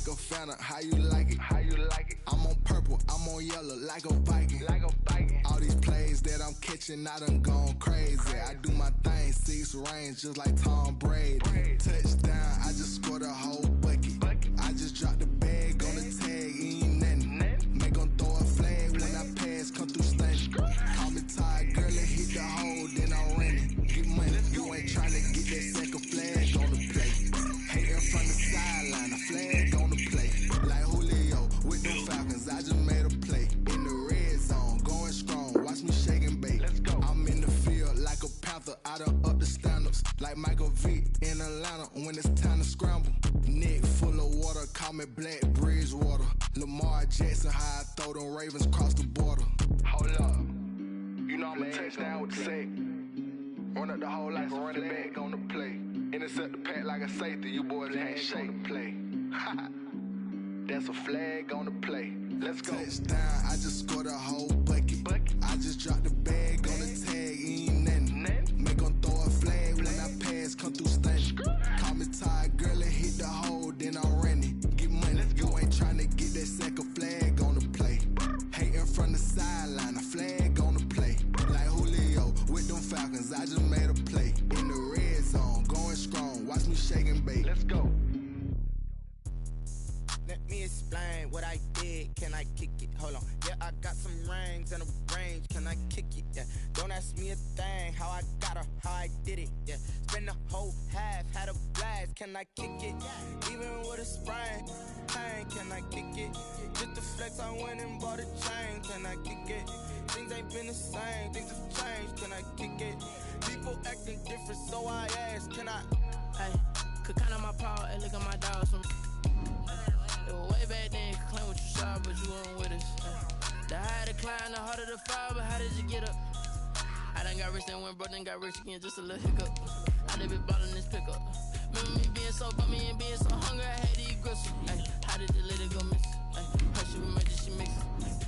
like a Fanta, how you like it? How you like it? I'm on purple, I'm on yellow, like a Viking. Like a Viking. All these plays that I'm catching, I done gone crazy. I do my thing, 6 range, just like Tom Brady. Touchdown, I just scored a whole bucket. I just dropped the bag on the tag, ain't nothing. Make 'em throw a flag when I pass, come through stunning. Call me tired, girl, and hit the hole, then I'm running. Get money, you ain't tryna get that second flag on the play. Hating from the sideline, a flag on the play. Like Julio with the Falcons, I just made a play. In the red zone, going strong, watch me shake and bake. I'm in the field like a panther, I done up the standards. Like Michael Vick in Atlanta when it's time to scramble. Neck full of water, call me Black Bridgewater. Lamar Jackson, how I throw them Ravens cross the border. Hold up, you know I'm a touchdown with the sack. Run up the whole like a running back on the play. Intercept the pack like a safety, you boys ain't shake the play. That's a flag on the play. Let's go. Touchdown, I just scored a whole bucket. I just dropped the bag on the tag, ain't nothing. Make 'em throw a flag when I pass, come through stunning. Call me tired, girl, and hit the hole, then I'm running. Get money, you ain't tryna get that second flag on the play. Hating from the sideline, a flag on the play. Like Julio with them Falcons, I just made a play. In the red zone, going strong, watch me shake and bake. Let's go. Let me explain what I did. Can I kick it? Hold on. Yeah, I got some rings and a range. Can I kick it? Yeah. Don't ask me a thing. How I got her, how I did it. Yeah. Spend the whole half, had a blast. Can I kick it? Even with a sprain. Pain, can I kick it? Just the flex, I went and bought a chain. Can I kick it? Things ain't been the same. Things have changed. Can I kick it? People acting different, so I ask. Can I? Hey, could count on my power and look at my dogs from. It was way back then, you could claim what you saw, but you weren't with us. The higher the climb, the harder the fall, but how did you get up? I done got rich, then went broke, then got rich again, just a little hiccup. I done been ballin' this pickup. Remember me being so bummy and being so hungry, I had to eat gristle. Ay, how did the lady go miss? Her she was she mix.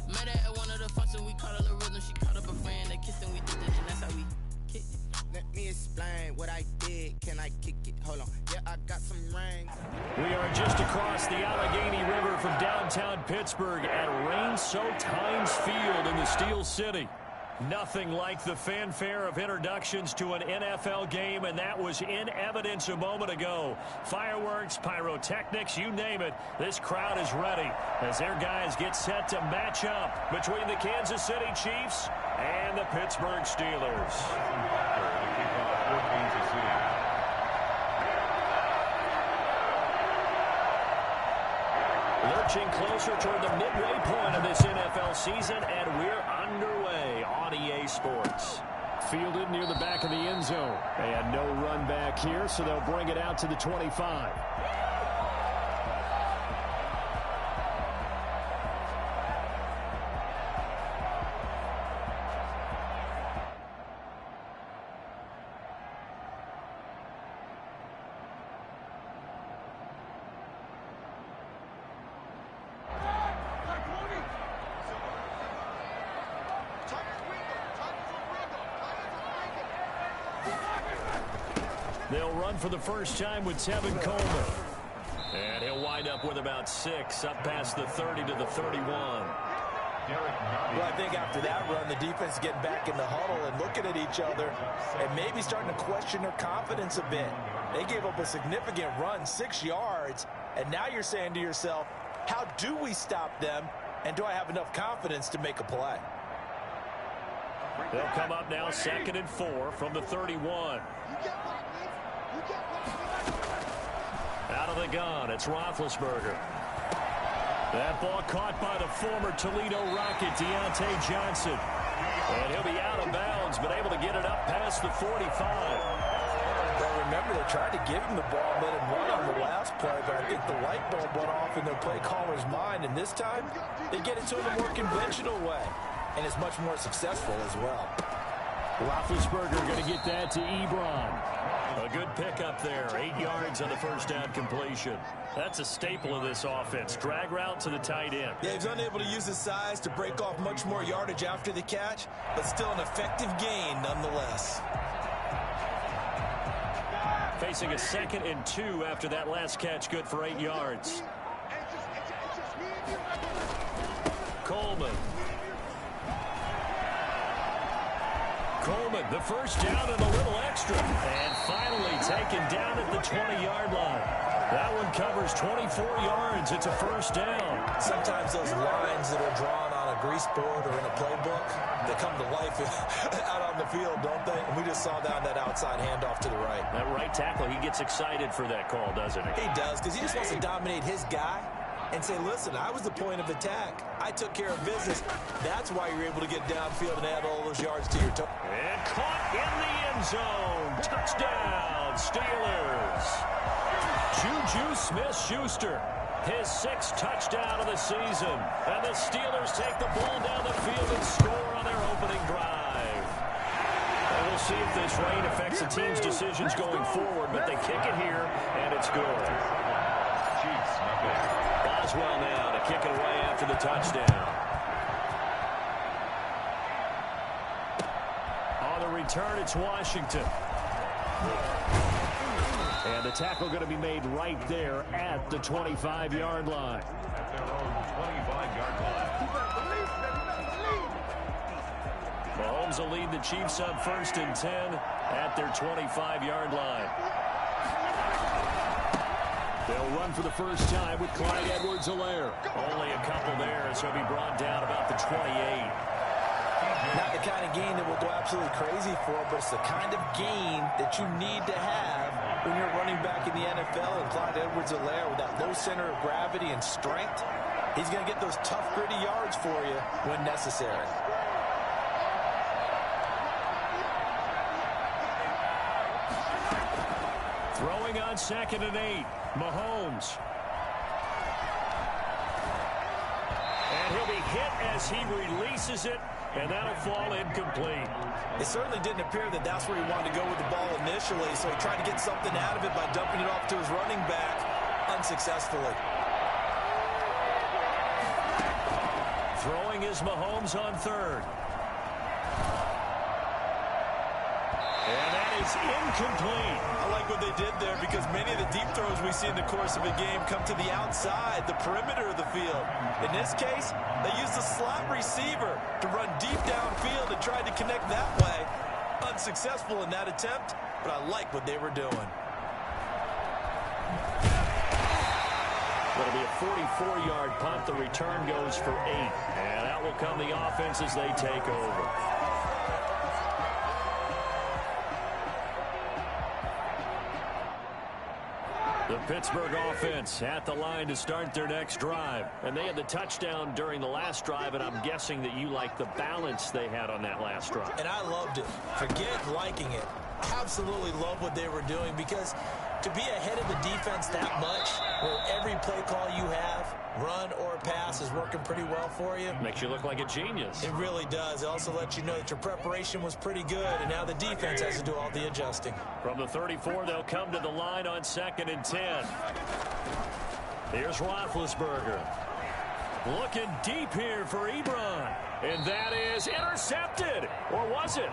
Met her at one of the functions, we caught a little rhythm. She caught up a friend, they kissed and we did it, and that's how we kicked it. Let me explain what I did. Can I kick it? Hold on. Yeah, I got some rings. We are just across the Allegheny River from downtown Pittsburgh at rain-soaked Heinz Field in the Steel City. Nothing like the fanfare of introductions to an NFL game, and that was in evidence a moment ago. Fireworks, pyrotechnics, you name it. This crowd is ready as their guys get set to match up between the Kansas City Chiefs and the Pittsburgh Steelers. Lurching closer toward the midway point of this NFL season, and we're underway on EA Sports. Fielded near the back of the end zone. And no run back here, so they'll bring it out to the 25. They'll run for the first time with Tevin Coleman. And he'll wind up with about 6, up past the 30 to the 31. Well, I think after that run, the defense is getting back in the huddle and looking at each other and maybe starting to question their confidence a bit. They gave up a significant run, 6 yards, and now you're saying to yourself, how do we stop them, and do I have enough confidence to make a play? They'll come up now 2nd and 4 from the 31. Out of the gun, it's Roethlisberger. That ball caught by the former Toledo Rocket, Deontay Johnson. And he'll be out of bounds, but able to get it up past the 45. Well, remember, they tried to give him the ball and let him run on the last play, but I think the light bulb went off in their play caller's mind, and this time they get it to him a more conventional way, and it's much more successful as well. Roethlisberger going to get that to Ebron. A good pickup there, 8 yards on the first down completion. That's a staple of this offense. Drag route to the tight end. Yeah, he's unable to use his size to break off much more yardage after the catch, but still an effective gain nonetheless. Facing a 2nd and 2 after that last catch, good for 8 yards. Coleman, the first down and a little extra. And finally taken down at the 20-yard line. That one covers 24 yards. It's a first down. Sometimes those lines that are drawn on a grease board or in a playbook, they come to life out on the field, don't they? And we just saw that outside handoff to the right. That right tackle, he gets excited for that call, doesn't he? He does, because he just wants to dominate his guy and say, listen, I was the point of attack. I took care of business. That's why you're able to get downfield and add all those yards to your total. And caught in the end zone. Touchdown, Steelers. Juju Smith-Schuster, his 6th touchdown of the season. And the Steelers take the ball down the field and score on their opening drive. And we'll see if this rain affects the team's decisions going forward, but they kick it here, and it's good. Boswell now to kick it away after the touchdown. On the return, it's Washington. And the tackle going to be made right there at the 25-yard line. At their own 25-yard line. Mahomes will lead the Chiefs up 1st and 10 at their 25-yard line. They'll run for the first time with Clyde Edwards-Helaire. Only a couple there, so he'll be brought down about the 28. Not the kind of gain that will go absolutely crazy for, but it's the kind of gain that you need to have when you're running back in the NFL. And Clyde Edwards-Helaire, with that low center of gravity and strength, he's going to get those tough, gritty yards for you when necessary. Throwing on 2nd and 8, Mahomes. And he'll be hit as he releases it, and that'll fall incomplete. It certainly didn't appear that that's where he wanted to go with the ball initially, so he tried to get something out of it by dumping it off to his running back unsuccessfully. Throwing is Mahomes on 3rd. And that is incomplete. I like what they did there because many of the deep throws we see in the course of a game come to the outside, the perimeter of the field. In this case, they used the slot receiver to run deep downfield and tried to connect that way. Unsuccessful in that attempt, but I like what they were doing. That'll be a 44-yard punt. The return goes for 8. And out will come the offense as they take over. The Pittsburgh offense at the line to start their next drive. And they had the touchdown during the last drive, and I'm guessing that you like the balance they had on that last drive. And I loved it. Forget liking it. Absolutely love what they were doing because to be ahead of the defense that much, where every play call you have, run or pass, is working pretty well for you. Makes you look like a genius. It really does. It also lets you know that your preparation was pretty good, and now the defense has to do all the adjusting. From the 34, they'll come to the line on 2nd and 10. Here's Roethlisberger. Looking deep here for Ebron. And that is intercepted. Or was it?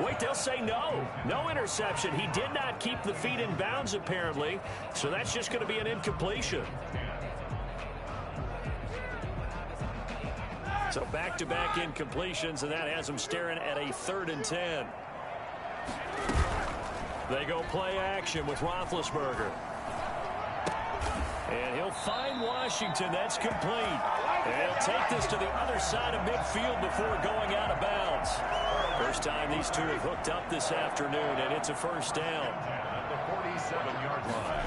Wait, they'll say no. No interception. He did not keep the feet in bounds, apparently. So that's just going to be an incompletion. So back-to-back incompletions, and that has them staring at a 3rd and 10. They go play action with Roethlisberger. And he'll find Washington. That's complete. And he'll take this to the other side of midfield before going out of bounds. First time these two have hooked up this afternoon, and it's a first down. At the 47-yard line.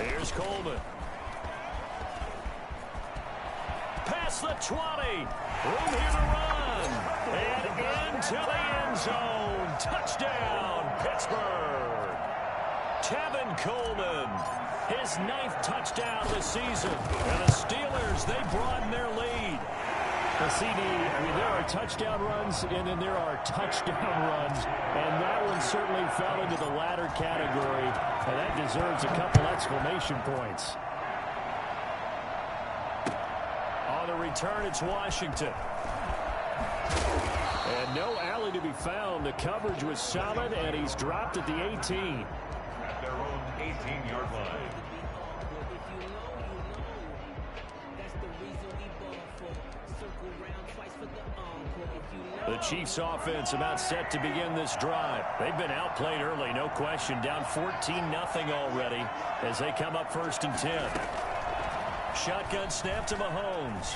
Here's Coleman. Past the 20. Room here to run. And into the end zone. Touchdown, Pittsburgh. Tevin Coleman. His 9th touchdown of the season. And the Steelers, they broaden their lead. The CD, I mean, there are touchdown runs, and then there are touchdown runs. And that one certainly fell into the latter category. And that deserves a couple exclamation points. On the return, it's Washington. And no alley to be found. The coverage was solid, and he's dropped at the 18. At their own 18-yard line. The Chiefs offense about set to begin this drive. They've been outplayed early, no question. Down 14-0 already as they come up 1st and 10. Shotgun snap to Mahomes.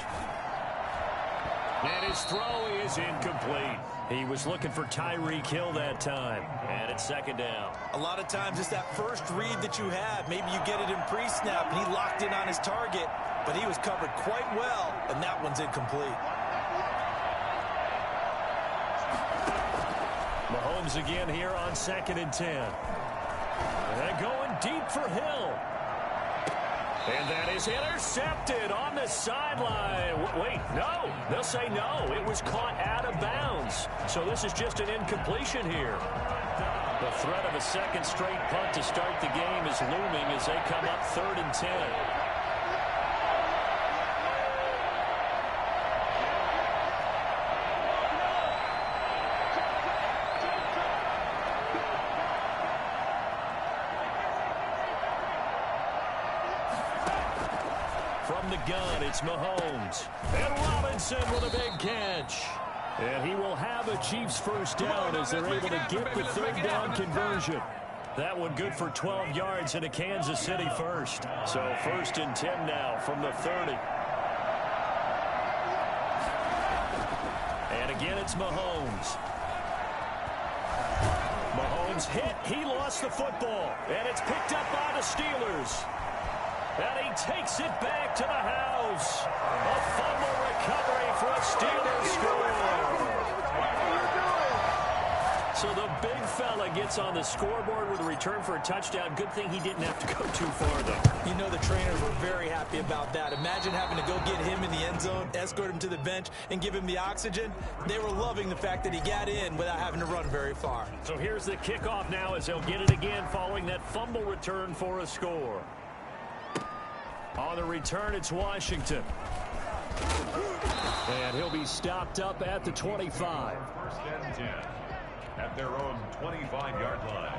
And his throw is incomplete. He was looking for Tyreek Hill that time. And it's 2nd down. A lot of times it's that first read that you have. Maybe you get it in pre-snap, and he locked in on his target, but he was covered quite well, and that one's incomplete. Mahomes again here on 2nd and 10. And going deep for Hill. And that is intercepted on the sideline. Wait, no. They'll say no. It was caught out of bounds. So this is just an incompletion here. The threat of a second straight punt to start the game is looming as they come up 3rd and 10. From the gun, it's Mahomes. And Robinson with a big catch. And he will have a Chiefs first down as they're able to get the 3rd down conversion. That one good for 12 yards into Kansas City first. So 1st and 10 now from the 30. And again, it's Mahomes. Mahomes hit. He lost the football. And it's picked up by the Steelers. And he takes it back to the house. A fumble recovery for a Steelers score. So the big fella gets on the scoreboard with a return for a touchdown. Good thing he didn't have to go too far, though. You know the trainers were very happy about that. Imagine having to go get him in the end zone, escort him to the bench, and give him the oxygen. They were loving the fact that he got in without having to run very far. So here's the kickoff now as they'll get it again following that fumble return for a score. On the return, it's Washington. And he'll be stopped up at the 25. 1st and 10 at their own 25-yard line.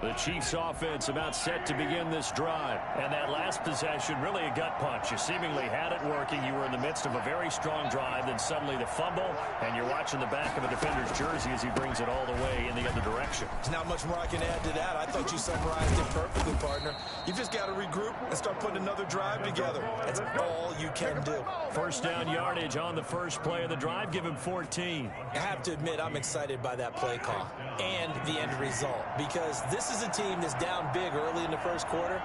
The Chiefs offense about set to begin this drive. And that last possession, really a gut punch. You seemingly had it working. You were in the midst of a very strong drive. Then suddenly the fumble, and you're watching the back of a defender's jersey as he brings it all the way in the other direction. There's not much more I can add to that. I thought you summarized it perfectly, partner. You just got to regroup and start putting another drive together. That's all you can do. 1st down yardage on the first play of the drive. Give him 14. I have to admit, I'm excited by that play call and the end result, because this is a team that's down big early in the first quarter,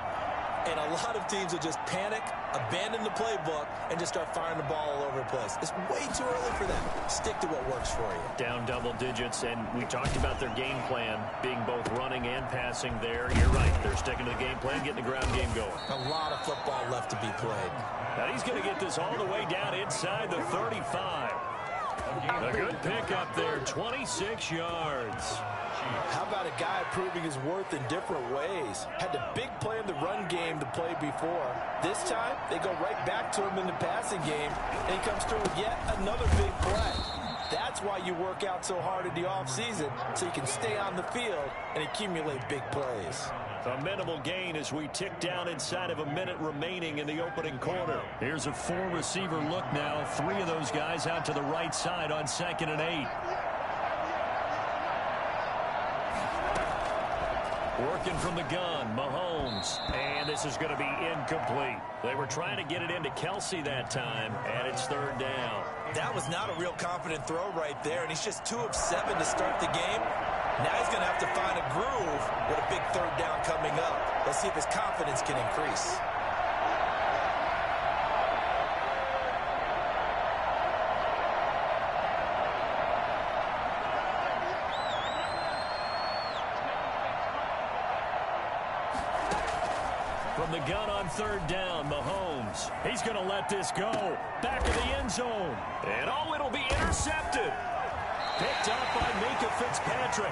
and a lot of teams will just panic, abandon the playbook, and just start firing the ball all over the place. It's way too early for that. Stick to what works for you. Down double digits, and we talked about their game plan being both running and passing there. You're right. They're sticking to the game plan, getting the ground game going. A lot of football left to be played. Now he's going to get this all the way down inside the 35. A good pickup there, 26 yards. How about a guy proving his worth in different ways? Had the big play in the run game to play before. This time, they go right back to him in the passing game, and he comes through with yet another big play. That's why you work out so hard in the offseason, so you can stay on the field and accumulate big plays. A minimal gain as we tick down inside of a minute remaining in the opening quarter. Here's a 4-receiver look now. 3 of those guys out to the right side on 2nd and 8. Working from the gun, Mahomes. And this is going to be incomplete. They were trying to get it into Kelsey that time, and it's 3rd down. That was not a real confident throw right there, and he's just 2 of 7 to start the game. Now he's going to have to find a groove with a big 3rd down coming up. Let's see if his confidence can increase. From the gun on 3rd down, Mahomes. He's going to let this go. Back of the end zone. And it'll be intercepted. Picked up by Minka Fitzpatrick.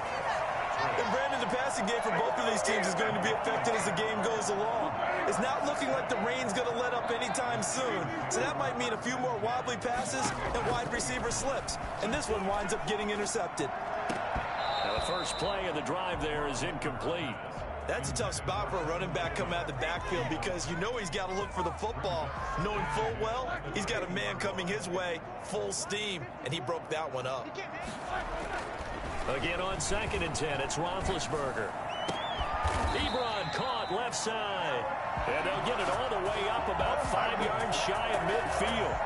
And Brandon, the passing game for both of these teams is going to be affected as the game goes along. It's not looking like the rain's going to let up anytime soon. So that might mean a few more wobbly passes and wide receiver slips. And this one winds up getting intercepted. Now the first play of the drive there is incomplete. That's a tough spot for a running back coming out of the backfield because you know he's got to look for the football, knowing full well he's got a man coming his way full steam, and he broke that one up. Again on 2nd and 10, it's Roethlisberger. Ebron caught left side. And they'll get it all the way up about 5 yards shy of midfield.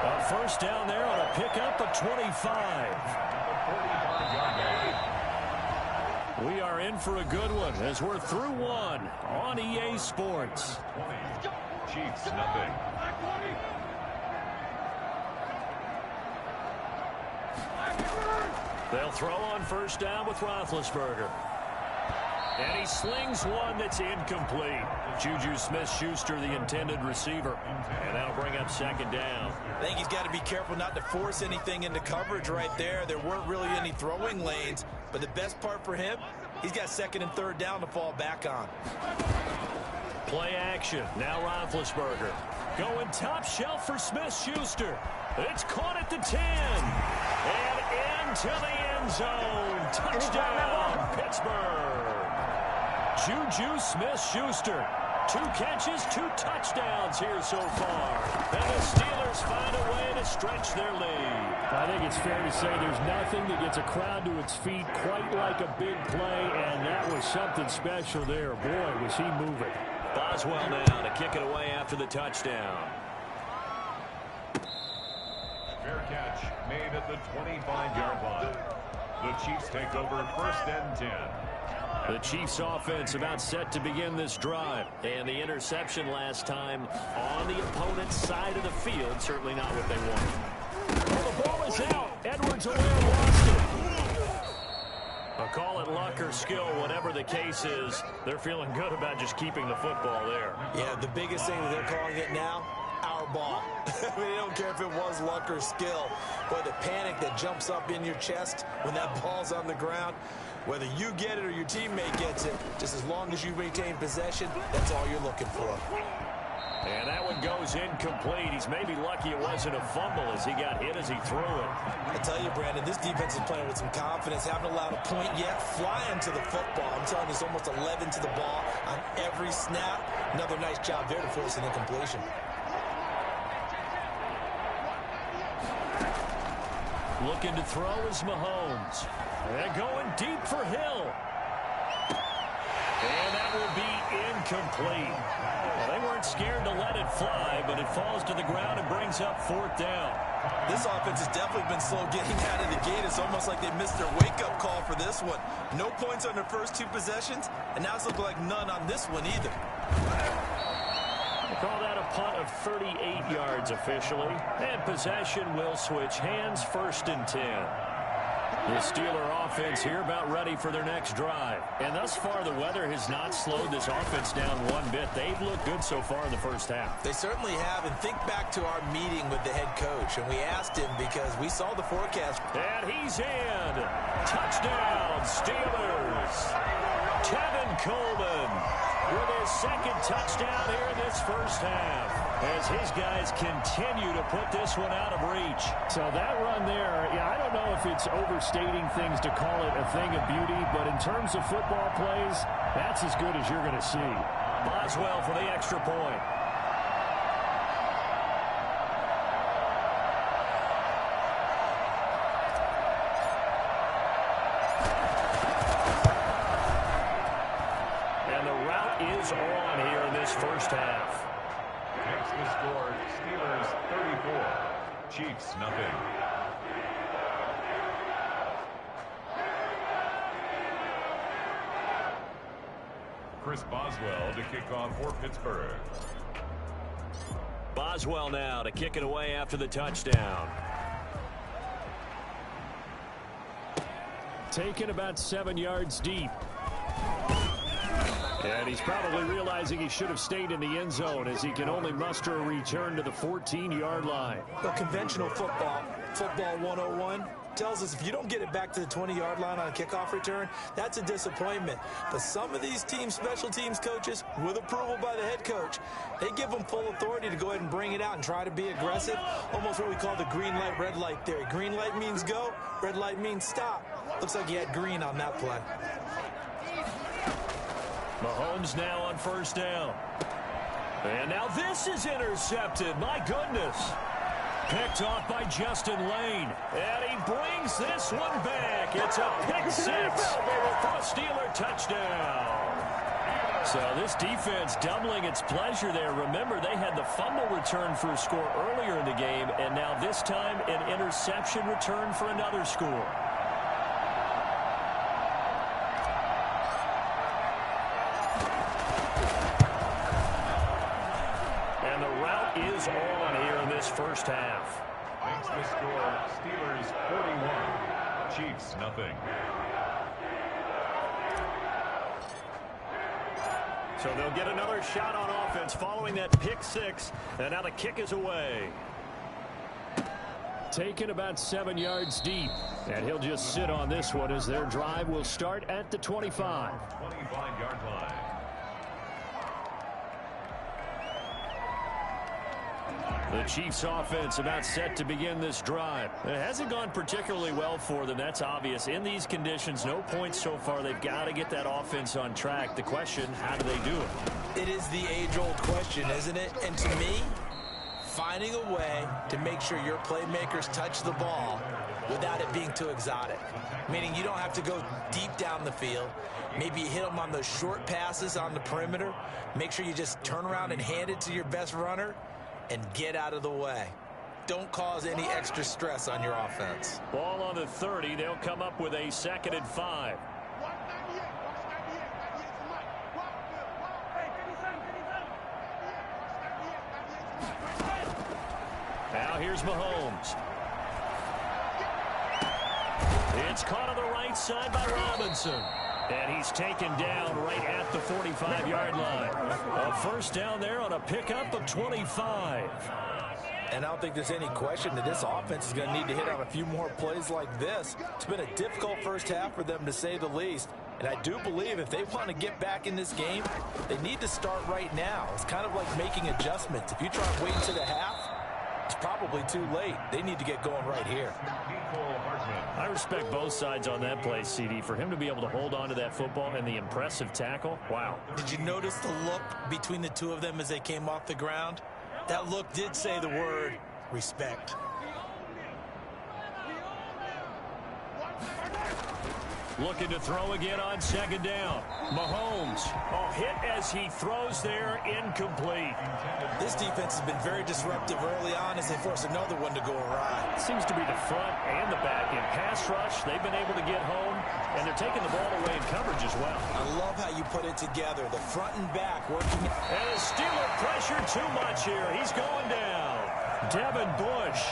A first down there on a pickup of 25. We are in for a good one as we're through one on EA Sports. 20. Chiefs, nothing. They'll throw on first down with Roethlisberger. And he slings one that's incomplete. Juju Smith-Schuster, the intended receiver. And that'll bring up 2nd down. I think he's got to be careful not to force anything into coverage right there. There weren't really any throwing lanes. But the best part for him, he's got 2nd and 3rd down to fall back on. Play action. Now Roethlisberger. Going top shelf for Smith-Schuster. It's caught at the 10. And into the end zone. Touchdown, Pittsburgh. Juju Smith-Schuster. 2 catches, 2 touchdowns here so far. And the Steelers find a way to stretch their lead. I think it's fair to say there's nothing that gets a crowd to its feet quite like a big play, and that was something special there. Boy, was he moving. Boswell now to kick it away after the touchdown. Fair catch made at the 25-yard line. The Chiefs take over 1st and 10. The Chiefs offense about set to begin this drive. And the interception last time on the opponent's side of the field. Certainly not what they wanted. Well, the ball is out. Edwards-Helaire lost it. A call it luck or skill, whatever the case is. They're feeling good about just keeping the football there. Yeah, the biggest thing that they're calling it now, our ball. I mean, they don't care if it was luck or skill. But the panic that jumps up in your chest when that ball's on the ground, whether you get it or your teammate gets it, just as long as you maintain possession, that's all you're looking for. And that one goes incomplete. He's maybe lucky it wasn't a fumble as he got hit as he threw it. I tell you, Brandon, this defense is playing with some confidence. Haven't allowed a point yet. Flying to the football. I'm telling you, it's almost 11 to the ball on every snap. Another nice job there to force an incompletion. Looking to throw is Mahomes. And going deep for Hill. And that will be incomplete. Well, they weren't scared to let it fly, but it falls to the ground and brings up 4th down. This offense has definitely been slow getting out of the gate. It's almost like they missed their wake-up call for this one. No points on their first 2 possessions, and now it's looking like none on this one either. We'll call that a punt of 38 yards officially. And possession will switch hands, 1st and 10. The Steeler offense here about ready for their next drive. And thus far, the weather has not slowed this offense down one bit. They've looked good so far in the first half. They certainly have. And think back to our meeting with the head coach. And we asked him because we saw the forecast. And he's in. Touchdown, Steelers. Tevin Coleman with his 2nd touchdown here in this first half, as his guys continue to put this one out of reach. So that run there, yeah, I don't know if it's overstating things to call it a thing of beauty, but in terms of football plays, that's as good as you're going to see. Boswell for the extra point. And the route is on here in this first half. Makes the score Steelers 34. Chiefs, nothing. Chris Boswell to kick off for Pittsburgh. Boswell now to kick it away after the touchdown. Taken about 7 yards deep. And he's probably realizing he should have stayed in the end zone as he can only muster a return to the 14-yard line. Well, conventional football 101, tells us if you don't get it back to the 20-yard line on a kickoff return, that's a disappointment. But some of these team special teams coaches, with approval by the head coach, they give them full authority to go ahead and bring it out and try to be aggressive, almost what we call the green light, red light theory. Green light means go, red light means stop. Looks like he had green on that play. Mahomes now on first down. And now this is intercepted. My goodness. Picked off by Justin Lane. And he brings this one back. It's a pick six for a Steeler touchdown. So this defense doubling its pleasure there. Remember, they had the fumble return for a score earlier in the game, and now this time an interception return for another score. And the route is on here in this first half. Makes the score Steelers 41, Chiefs nothing. So they'll get another shot on offense following that pick six. And now the kick is away. Taken about 7 yards deep. And he'll just sit on this one as their drive will start at the 25. 25-yard line. The Chiefs offense about set to begin this drive. It hasn't gone particularly well for them. That's obvious. In these conditions, no points so far. They've got to get that offense on track. The question, how do they do it? It is the age-old question, isn't it? And to me, finding a way to make sure your playmakers touch the ball without it being too exotic. Meaning you don't have to go deep down the field. Maybe you hit them on those short passes on the perimeter. Make sure you just turn around and hand it to your best runner and get out of the way. Don't cause any extra stress on your offense. Ball on the 30. They'll come up with a 2nd and 5. Now here's Mahomes. It's caught on the right side by Robinson. And he's taken down right at the 45-yard line. A first down there on a pickup of 25. And I don't think there's any question that this offense is going to need to hit on a few more plays like this. It's been a difficult first half for them, to say the least. And I do believe if they want to get back in this game, they need to start right now. It's kind of like making adjustments. If you try to wait until the half, it's probably too late. They need to get going right here. I respect both sides on that play, CD. For him to be able to hold on to that football and the impressive tackle, wow. Did you notice the look between the two of them as they came off the ground? That look did say the word respect. Looking to throw again on 2nd down. Mahomes. Hit as he throws there, incomplete. This defense has been very disruptive early on as they force another one to go awry. Seems to be the front and the back. In pass rush, they've been able to get home, and they're taking the ball away in coverage as well. I love how you put it together. The front and back working. And the Steeler pressure too much here. He's going down. Devin Bush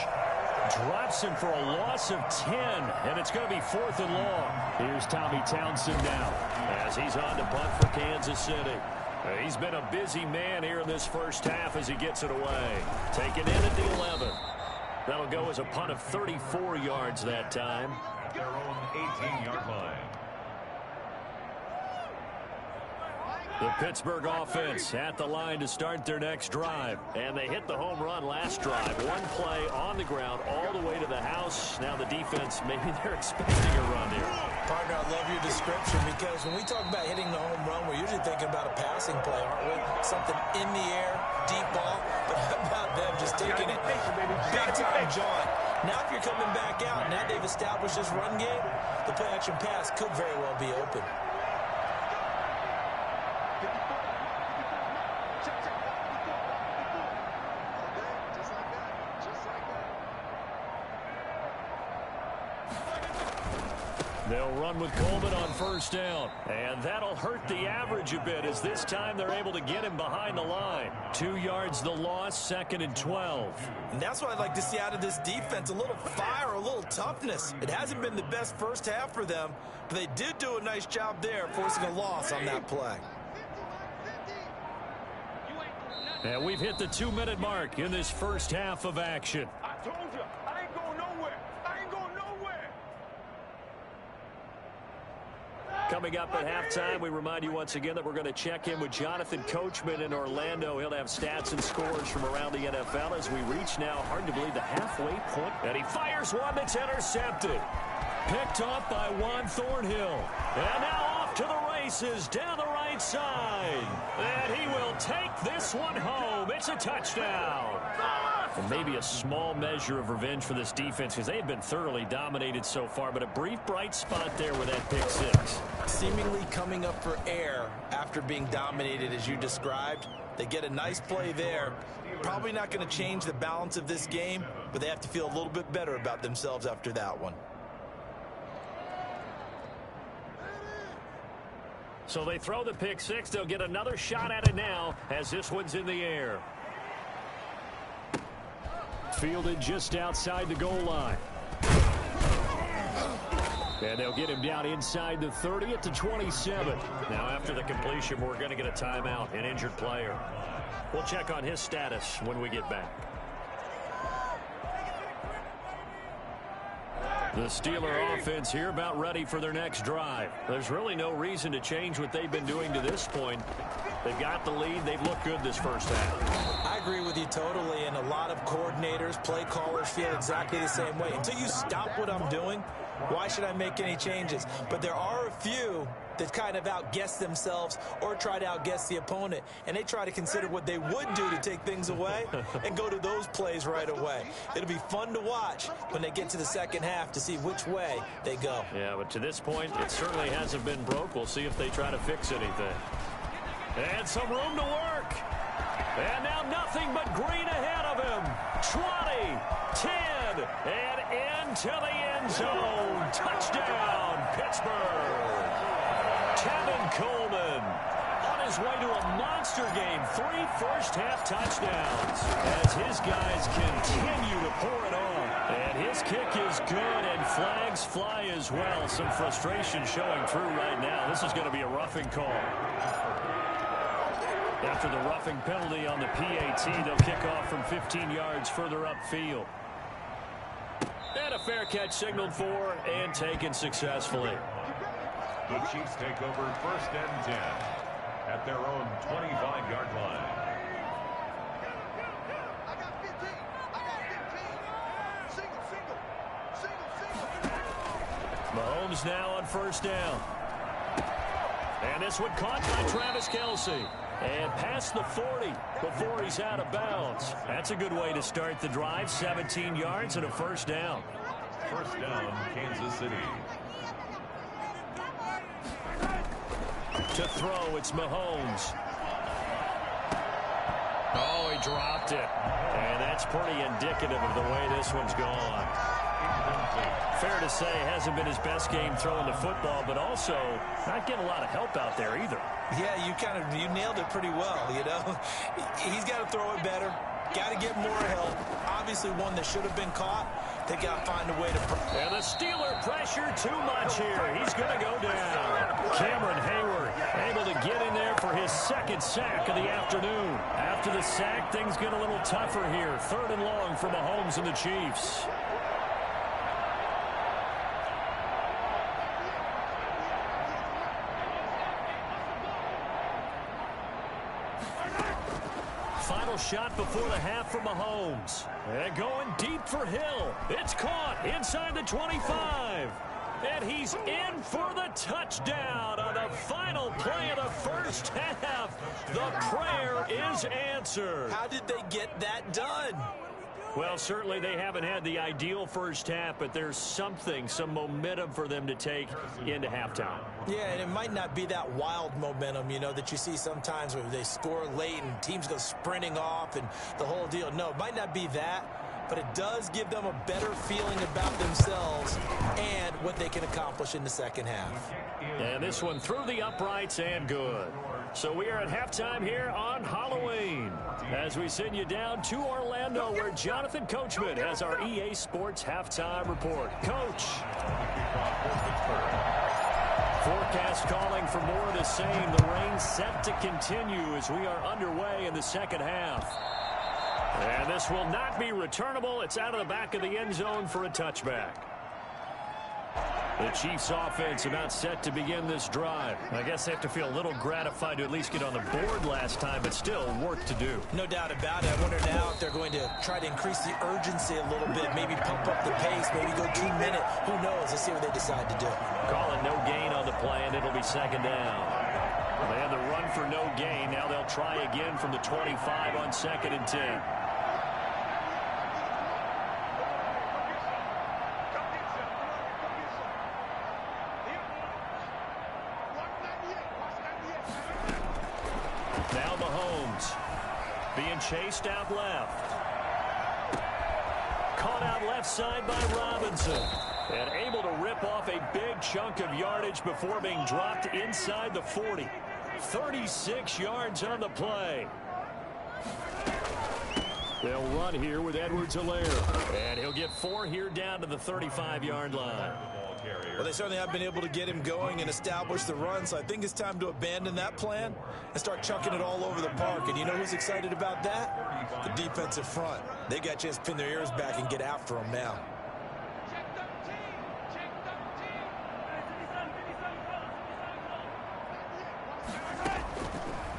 drops him for a loss of 10, and it's going to be 4th and long. Here's Tommy Townsend now as he's on to punt for Kansas City. He's been a busy man here in this first half as he gets it away. Taken in at the 11. That'll go as a punt of 34 yards that time. Their own 18-yard line. The Pittsburgh offense at the line to start their next drive. And they hit the home run last drive. One play on the ground all the way to the house. Now the defense, maybe they're expecting a run here. Partner, I love your description because when we talk about hitting the home run, we're usually thinking about a passing play, aren't we? Something in the air, deep ball. But how about them just taking it big time, John? Now if you're coming back out, now they've established this run game, the play-action pass could very well be open. They'll run with Coleman on first down. And that'll hurt the average a bit as this time they're able to get him behind the line. 2 yards the loss, 2nd and 12. And that's what I'd like to see out of this defense. A little fire, a little toughness. It hasn't been the best first half for them, but they did do a nice job there forcing a loss on that play. And we've hit the 2-minute mark in this first half of action. I told you, I ain't going nowhere. I ain't going nowhere. Coming up at halftime, we remind you once again that we're going to check in with Jonathan Coachman in Orlando. He'll have stats and scores from around the NFL as we reach now, hard to believe, the halfway point. And he fires one that's intercepted. Picked off by Juan Thornhill. And now off to the races down the right outside. And he will take this one home. It's a touchdown. And maybe a small measure of revenge for this defense because they've been thoroughly dominated so far, but a brief bright spot there with that pick six. Seemingly coming up for air after being dominated as you described. They get a nice play there. Probably not going to change the balance of this game, but they have to feel a little bit better about themselves after that one. So they throw the pick six. They'll get another shot at it now as this one's in the air. Fielded just outside the goal line. And they'll get him down inside the 30 at the 27. Now after the completion, we're going to get a timeout, an injured player. We'll check on his status when we get back. The Steeler offense here about ready for their next drive. There's really no reason to change what they've been doing to this point. They've got the lead. They've looked good this first half. I agree with you totally, and a lot of coordinators, play callers feel exactly the same way. Until you stop what I'm doing, why should I make any changes? But there are a few that kind of outguess themselves or try to outguess the opponent, and they try to consider what they would do to take things away and go to those plays right away. It'll be fun to watch when they get to the second half to see which way they go. Yeah, but to this point, it certainly hasn't been broke. We'll see if they try to fix anything. And some room to work. And now nothing but green ahead of him. 20, 10, and into the end zone. Touchdown, Pittsburgh. Kevin Coleman on his way to a monster game. 3 first-half touchdowns as his guys continue to pour it on. And his kick is good, and flags fly as well. Some frustration showing through right now. This is going to be a roughing call. After the roughing penalty on the PAT, they'll kick off from 15 yards further upfield. And a fair catch signaled for and taken successfully. The Chiefs take over first and 10 at their own 25-yard line. I got 15. I got 15. Single. Mahomes now on first down. And this one caught by Travis Kelce. And past the 40 before he's out of bounds. That's a good way to start the drive. 17 yards and a first down. First down, Kansas City. To throw, it's Mahomes. Oh, he dropped it. And that's pretty indicative of the way this one's gone. Fair to say, hasn't been his best game throwing the football, but also not getting a lot of help out there either. Yeah, you nailed it pretty well, you know. He's got to throw it better. Got to get more help. Obviously one that should have been caught. They got to find a way to... And the Steeler pressure too much here. He's going to go down. Cameron Hayward able to get in there for his second sack of the afternoon. After the sack, things get a little tougher here. 3rd and long for Mahomes and the Chiefs. Final shot before the half for Mahomes. And going deep for Hill. It's caught inside the 25. And he's in for the touchdown on the final play of the first half. The prayer is answered. How did they get that done? Well, certainly they haven't had the ideal first half, but there's some momentum for them to take into halftime. Yeah, and it might not be that wild momentum, you know, that you see sometimes where they score late and teams go sprinting off and the whole deal. No, it might not be that, but it does give them a better feeling about themselves and what they can accomplish in the second half. And this one through the uprights and good. So we are at halftime here on Halloween as we send you down to Orlando where Jonathan Coachman has our EA Sports halftime report. Coach. Forecast calling for more of the same. The rain set to continue as we are underway in the second half. And this will not be returnable. It's out of the back of the end zone for a touchback. The Chiefs offense about set to begin this drive. I guess they have to feel a little gratified to at least get on the board last time, but still work to do. No doubt about it. I wonder now if they're going to try to increase the urgency a little bit, maybe pump up the pace, maybe go 2-minute. Who knows? Let's see what they decide to do. Calling no gain on the play, and it'll be second down. They had the run for no gain. Now they'll try again from the 25 on 2nd and 10. Now Mahomes being chased out left. Caught out left side by Robinson. And able to rip off a big chunk of yardage before being dropped inside the 40. 36 yards on the play. They'll run here with Edwards-Helaire. And he'll get 4 here down to the 35-yard line. Well, they certainly have been able to get him going and establish the run, so I think it's time to abandon that plan and start chucking it all over the park. And you know who's excited about that? The defensive front. They got a chance to pin their ears back and get after him now.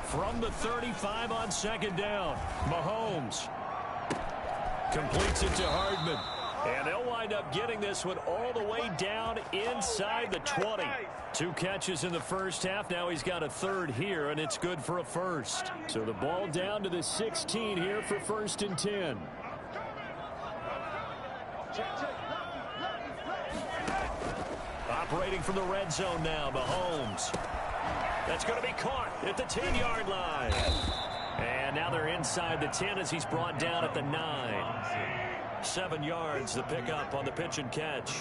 From the 35 on 2nd down, Mahomes completes it to Hardman. And they'll wind up getting this one all the way down inside the 20. 2 catches in the first half. Now he's got a 3rd here, and it's good for a 1st. So the ball down to the 16 here for 1st and 10. Operating from the red zone now, Mahomes. That's going to be caught at the 10-yard line. And now they're inside the 10 as he's brought down at the 9. 7 yards, the pickup on the pitch and catch.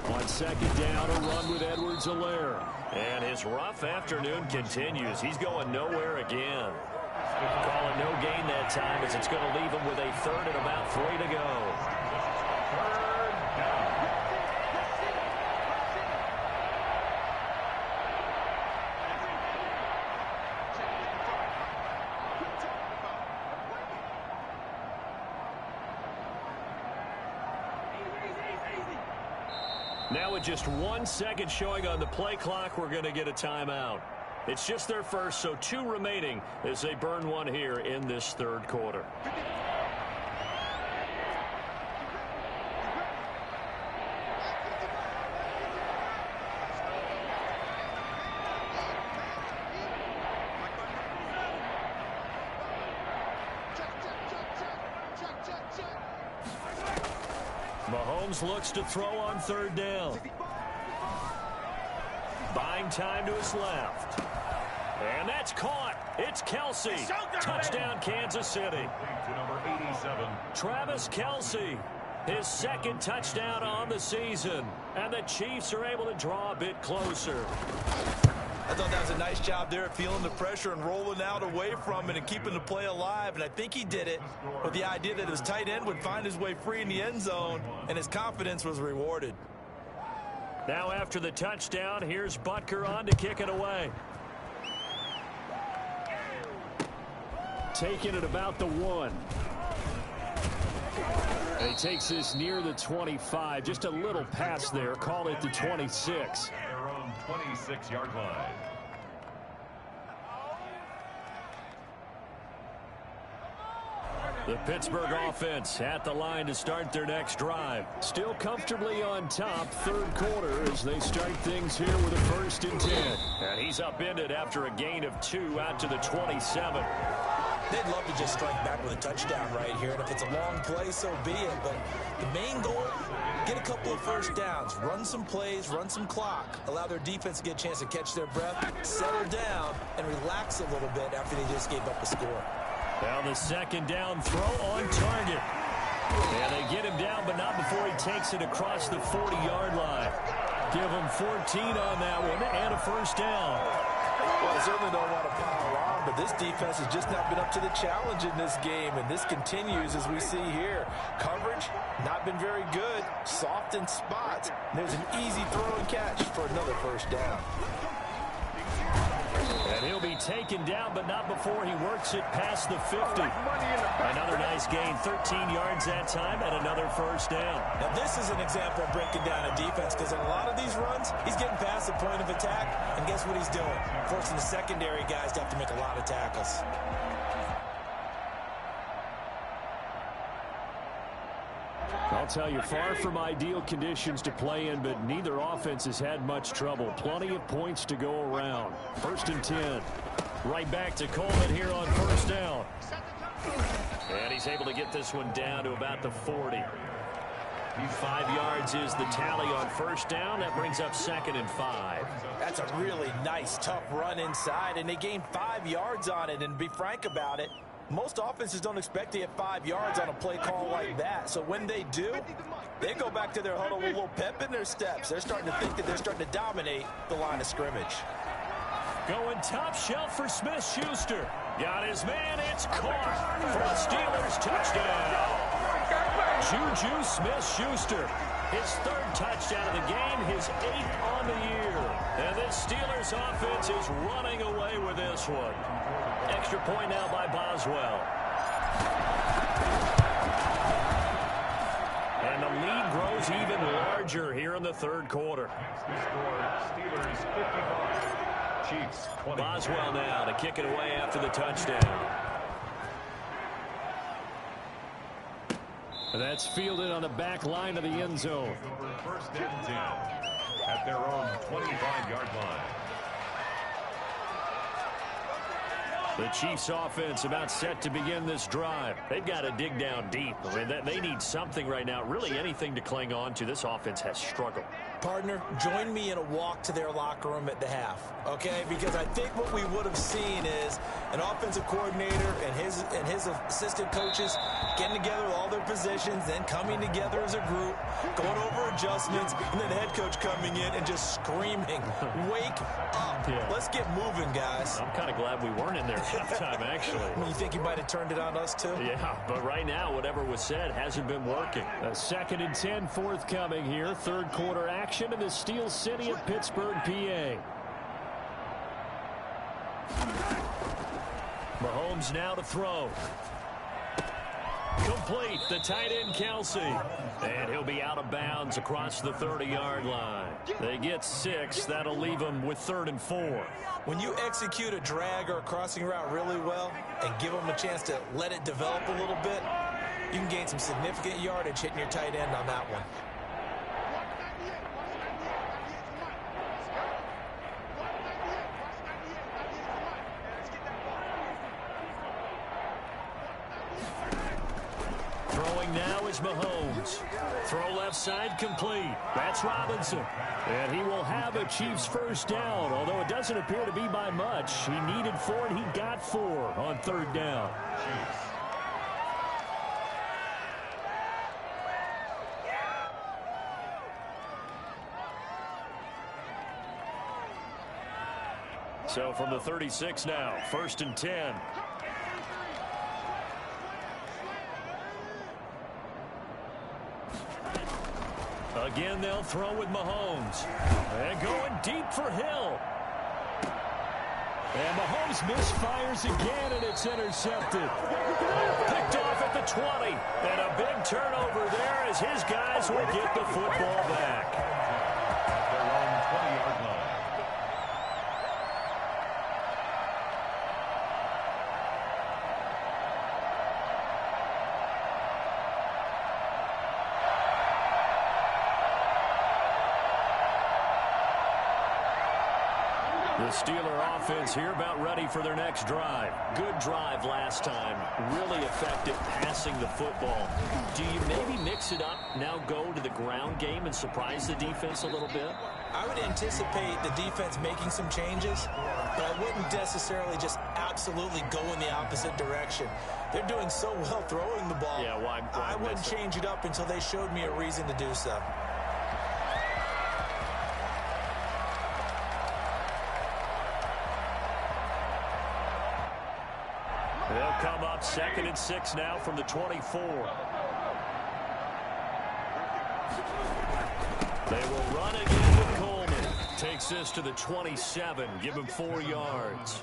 On 2nd down, a run with Edwards-Helaire. And his rough afternoon continues. He's going nowhere again. Call it no gain that time as it's going to leave him with a 3rd and about 3 to go. Now with just 1 second showing on the play clock, we're going to get a timeout. It's just their first, so 2 remaining as they burn 1 here in this 3rd quarter. Mahomes looks to throw on 3rd down. Buying time to his left. And that's caught. It's Kelsey. Touchdown, Kansas City. Travis Kelsey, his 2nd touchdown on the season. And the Chiefs are able to draw a bit closer. I thought that was a nice job there, feeling the pressure and rolling out away from it and keeping the play alive. And I think he did it with the idea that his tight end would find his way free in the end zone, and his confidence was rewarded. Now after the touchdown, here's Butker on to kick it away. Taking it about the 1. And he takes this near the 25. Just a little pass there. Call it the 26. 26-yard line. The Pittsburgh offense at the line to start their next drive. Still comfortably on top, 3rd quarter as they start things here with a 1st and 10. And he's upended after a gain of 2 out to the 27. They'd love to just strike back with a touchdown right here, and if it's a long play, so be it. But the main goal, get a couple of 1st downs, run some plays, run some clock, allow their defense to get a chance to catch their breath, settle down, and relax a little bit after they just gave up a score. Now the 2nd down throw on target. And they get him down, but not before he takes it across the 40-yard line. Give him 14 on that one and a 1st down. Well, I certainly don't want to pile on, but this defense has just not been up to the challenge in this game, and this continues as we see here. Coverage, not been very good. Soft in spots. There's an easy throw and catch for another 1st down. And he'll be taken down, but not before he works it past the 50. Another nice gain, 13 yards that time, and another 1st down. Now, this is an example of breaking down a defense, because in a lot of these runs, he's getting past the point of attack, and guess what he's doing? Forcing the secondary guys to have to make a lot of tackles. I'll tell you, far from ideal conditions to play in, but neither offense has had much trouble. Plenty of points to go around. 1st and 10. Right back to Coleman here on 1st down. And he's able to get this one down to about the 40. 5 yards is the tally on 1st down. That brings up 2nd and 5. That's a really nice, tough run inside, and they gained 5 yards on it. And to be frank about it, most offenses don't expect to get 5 yards on a play call like that. So when they do, they go back to their huddle with a little pep in their steps. They're starting to think that they're starting to dominate the line of scrimmage. Going top shelf for Smith-Schuster. Got his man. It's caught for a Steelers touchdown. Juju Smith-Schuster, his 3rd touchdown of the game, his 8th on the year. And this Steelers offense is running away with this one. Extra point now by Boswell. And the lead grows even larger here in the 3rd quarter. Steelers 55, Chiefs 20. Boswell now to kick it away after the touchdown. And that's fielded on the back line of the end zone. 1st and 10 at their own 25-yard line. The Chiefs offense about set to begin this drive. They've got to dig down deep. I mean, they need something right now, really anything to cling on to. This offense has struggled. Partner, join me in a walk to their locker room at the half, okay? Because I think what we would have seen is an offensive coordinator and his assistant coaches getting together with all their positions, then coming together as a group, going over adjustments, and then the head coach coming in and just screaming, "Wake up. Yeah. Let's get moving, guys." I'm kind of glad we weren't in there at halftime, actually. You think you might have turned it on us, too? Yeah, but right now, whatever was said hasn't been working. A 2nd and 10 forthcoming here. 3rd quarter action in the Steel City of Pittsburgh, PA. Mahomes now to throw. Complete, the tight end Kelsey. And he'll be out of bounds across the 30-yard line. They get 6. That'll leave them with 3rd and 4. When you execute a drag or a crossing route really well and give them a chance to let it develop a little bit, you can gain some significant yardage hitting your tight end on that one. Throwing now is Mahomes. Throw left side complete. That's Robinson. And he will have a Chiefs 1st down, although it doesn't appear to be by much. He needed 4, and he got 4 on 3rd down. So from the 36 now, 1st and 10. Again, they'll throw with Mahomes. And going deep for Hill. And Mahomes misfires again, and it's intercepted. Picked off at the 20. And a big turnover there as his guys will get the football back. Their own 20-yard line. The Steeler offense here about ready for their next drive. Good drive last time. Really effective passing the football. Do you maybe mix it up, now go to the ground game and surprise the defense a little bit? I would anticipate the defense making some changes, but I wouldn't necessarily just absolutely go in the opposite direction. They're doing so well throwing the ball. Yeah, why I wouldn't change it up until they showed me a reason to do so. They'll come up 2nd and 6 now from the 24. They will run again with Coleman. Takes this to the 27. Give him 4 yards.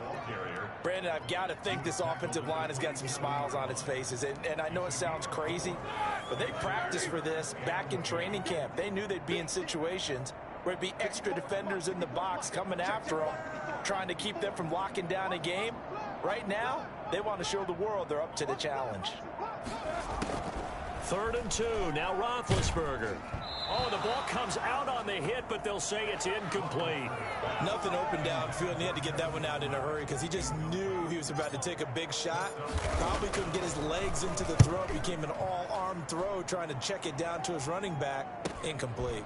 Brandon, I've got to think this offensive line has got some smiles on its faces. And I know it sounds crazy, but they practiced for this back in training camp. They knew they'd be in situations where it'd be extra defenders in the box coming after them, trying to keep them from locking down a game. Right now, they want to show the world they're up to the challenge. 3rd and 2. Now Roethlisberger. Oh, the ball comes out on the hit, but they'll say it's incomplete. Nothing open downfield, and he had to get that one out in a hurry because he just knew he was about to take a big shot. Probably couldn't get his legs into the throw. Became an all-arm throw trying to check it down to his running back. Incomplete.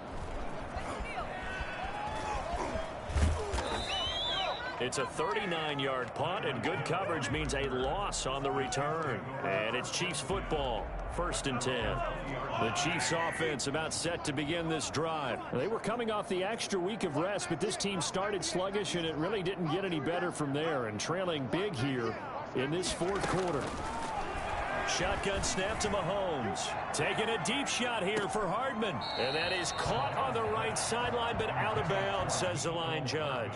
It's a 39-yard punt, and good coverage means a loss on the return. And it's Chiefs football, 1st and 10. The Chiefs offense about set to begin this drive. They were coming off the extra week of rest, but this team started sluggish, and it really didn't get any better from there. And trailing big here in this 4th quarter. Shotgun snap to Mahomes. Taking a deep shot here for Hardman. And that is caught on the right sideline, but out of bounds, says the line judge.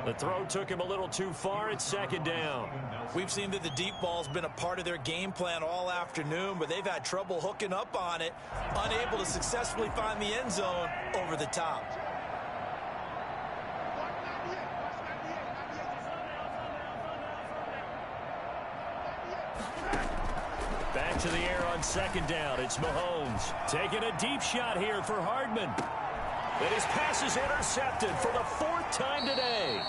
The throw took him a little too far. It's 2nd down. We've seen that the deep ball's been a part of their game plan all afternoon, but they've had trouble hooking up on it, unable to successfully find the end zone over the top. Back to the air on 2nd down. It's Mahomes taking a deep shot here for Hardman. And his pass is intercepted for the 4th time today.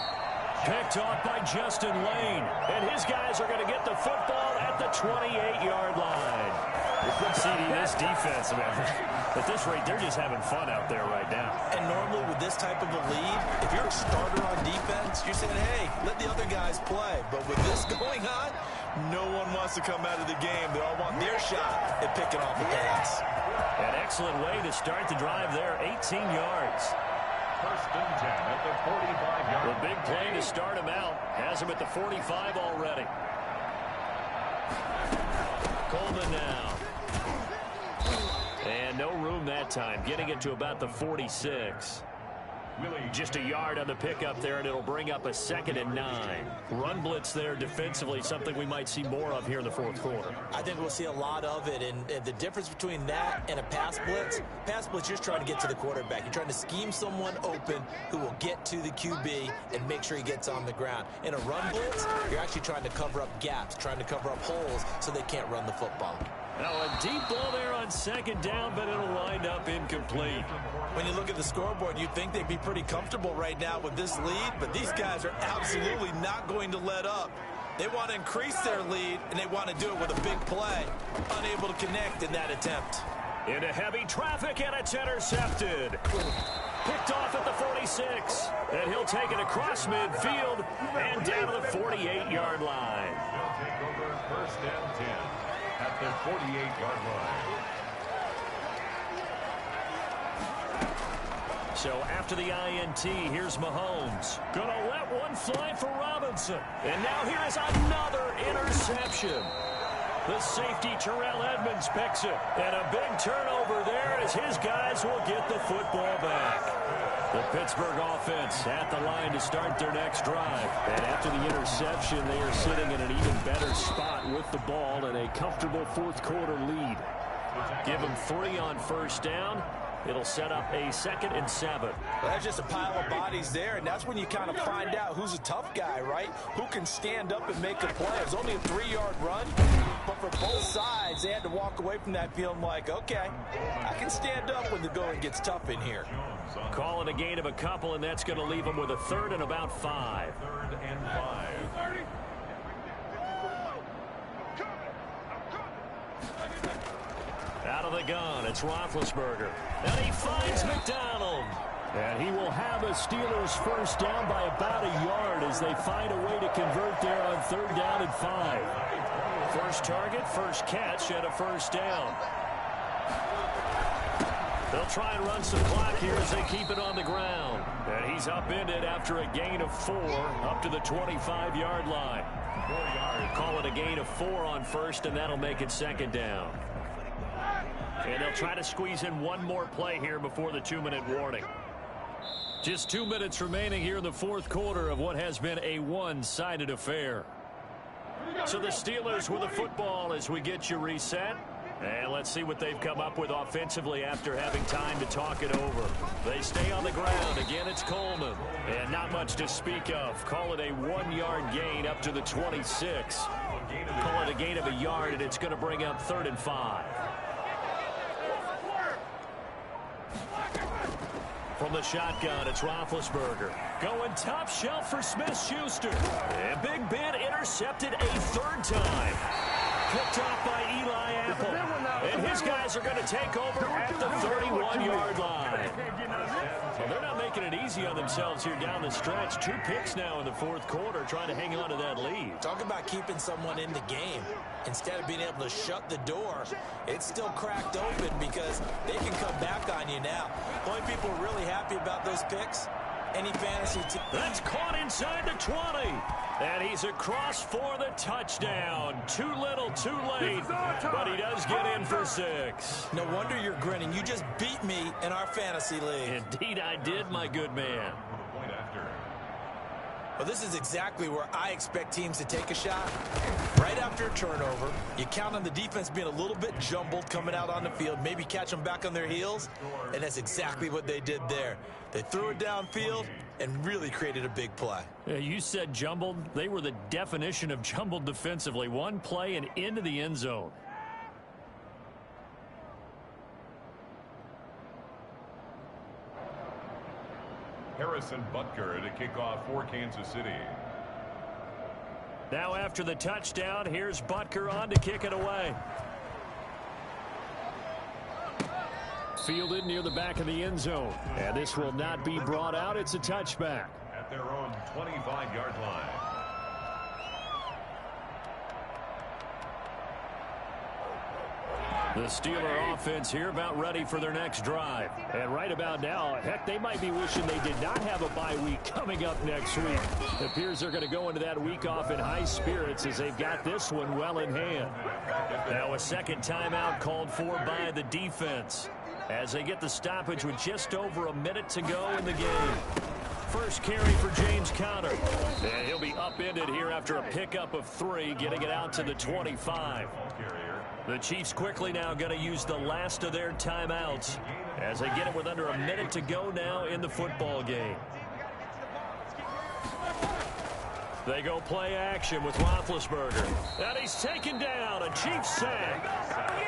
Picked off by Justin Lane. And his guys are going to get the football at the 28-yard line. CD, this defense, man, at this rate, they're just having fun out there right now. And normally with this type of a lead, if you're a starter on defense, you're saying, hey, let the other guys play. But with this going on, no one wants to come out of the game. They all want their shot at picking off a pass. An excellent way to start the drive there, 18 yards. 1st and 10 at the 45-yard line. The big play to start him out has him at the 45 already. Coleman now. And no room that time, getting it to about the 46. Just a yard on the pickup there, and it'll bring up a 2nd and 9. Run blitz there defensively, something we might see more of here in the 4th quarter. I think we'll see a lot of it, and the difference between that and a pass blitz, you're just trying to get to the quarterback. You're trying to scheme someone open who will get to the QB and make sure he gets on the ground. In a run blitz, you're actually trying to cover up gaps, trying to cover up holes so they can't run the football. Now a deep ball there on 2nd down, but it'll wind up incomplete. When you look at the scoreboard, you'd think they'd be pretty comfortable right now with this lead, but these guys are absolutely not going to let up. They want to increase their lead, and they want to do it with a big play. Unable to connect in that attempt. Into heavy traffic, and it's intercepted. Picked off at the 46, and he'll take it across midfield and down to the 48-yard line. They'll take over 1st and 10 at the 48-yard line. So after the INT, here's Mahomes. Gonna let one fly for Robinson. And now here is another interception. The safety, Terrell Edmonds, picks it. And a big turnover there as his guys will get the football back. The Pittsburgh offense at the line to start their next drive. And after the interception, they are sitting in an even better spot with the ball and a comfortable 4th quarter lead. Give them 3 on 1st down. It'll set up a 2nd and 7. Well, that's just a pile of bodies there, and that's when you kind of find out who's a tough guy, right? Who can stand up and make a play. It was only a 3-yard run, but for both sides, they had to walk away from that feeling like, okay, I can stand up when the going gets tough in here. Call it a gain of a couple, and that's going to leave them with a 3rd and about 5. 3rd and 5. Out of the gun, it's Roethlisberger. And he finds McDonald. And he will have a Steelers 1st down by about a yard as they find a way to convert there on 3rd down and 5. First target, first catch, and a 1st down. They'll try and run some clock here as they keep it on the ground. And he's upended after a gain of 4 up to the 25-yard line. Call it a gain of 4 on 1st, and that'll make it 2nd down. And they'll try to squeeze in one more play here before the 2-minute warning. Just 2 minutes remaining here in the 4th quarter of what has been a one-sided affair. So the Steelers with the football as we get you reset. And let's see what they've come up with offensively after having time to talk it over. They stay on the ground. Again, it's Coleman. And not much to speak of. Call it a 1-yard gain up to the 26. Call it a gain of a yard, and it's going to bring up 3rd and 5. From the shotgun, it's Roethlisberger. Going top shelf for Smith-Schuster. And Big Ben intercepted a third time. Picked off by Eli Apple. And his guys are going to take over at the 31-yard line. Well, they're not making it easy on themselves here down the stretch. 2 picks now in the fourth quarter, trying to hang on to that lead. Talk about keeping someone in the game. Instead of being able to shut the door, it's still cracked open because they can come back on you now. The only people really happy about those picks, any fantasy team. That's caught inside the 20. And he's across for the touchdown. Too little, too late. But he does get in for 6. No wonder you're grinning. You just beat me in our fantasy league. Indeed I did, my good man. Well, this is exactly where I expect teams to take a shot. Right after a turnover, you count on the defense being a little bit jumbled coming out on the field, maybe catch them back on their heels, and that's exactly what they did there. They threw it downfield and really created a big play. Yeah, you said jumbled. They were the definition of jumbled defensively. One play and into the end zone. Harrison Butker to kick off for Kansas City. Now after the touchdown, here's Butker on to kick it away. Fielded near the back of the end zone. And this will not be brought out. It's a touchback. At their own 25-yard line. The Steeler offense here about ready for their next drive. And right about now, heck, they might be wishing they did not have a bye week coming up next week. It appears they're going to go into that week off in high spirits as they've got this one well in hand. Now a second timeout called for by the defense as they get the stoppage with just over a minute to go in the game. First carry for James Conner. And he'll be upended here after a pickup of 3, getting it out to the 25. The Chiefs quickly now going to use the last of their timeouts as they get it with under a minute to go now in the football game. They go play action with Roethlisberger. And he's taken down. A Chiefs sack.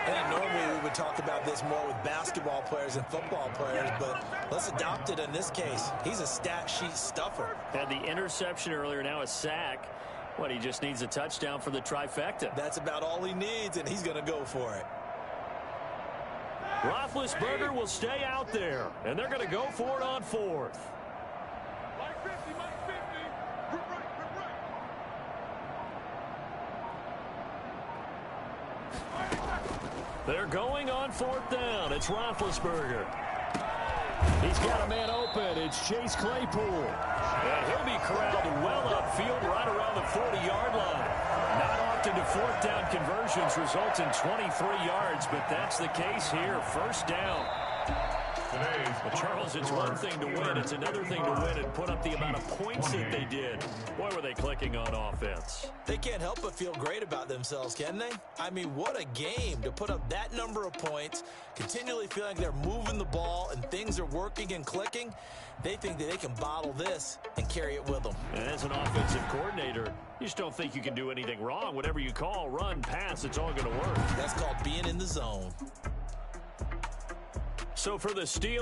And normally we would talk about this more with basketball players and football players, but let's adopt it in this case. He's a stat sheet stuffer. Had the interception earlier, now a sack. What, he just needs a touchdown for the trifecta. That's about all he needs, and he's going to go for it. Roethlisberger will stay out there, and they're going to go for it on 4th. They're going on 4th down. It's Roethlisberger. He's got a man open. It's Chase Claypool. And he'll be corralled well upfield right around the 40-yard line. Not often do 4th down conversions result in 23 yards, but that's the case here. First down. Well, Charles, it's one thing to win. It's another thing to win and put up the amount of points that they did. Boy, were they clicking on offense. They can't help but feel great about themselves, can they? I mean, what a game to put up that number of points, continually feeling they're moving the ball and things are working and clicking. They think that they can bottle this and carry it with them. And as an offensive coordinator, you just don't think you can do anything wrong. Whatever you call, run, pass, it's all going to work. That's called being in the zone. So for the Steelers,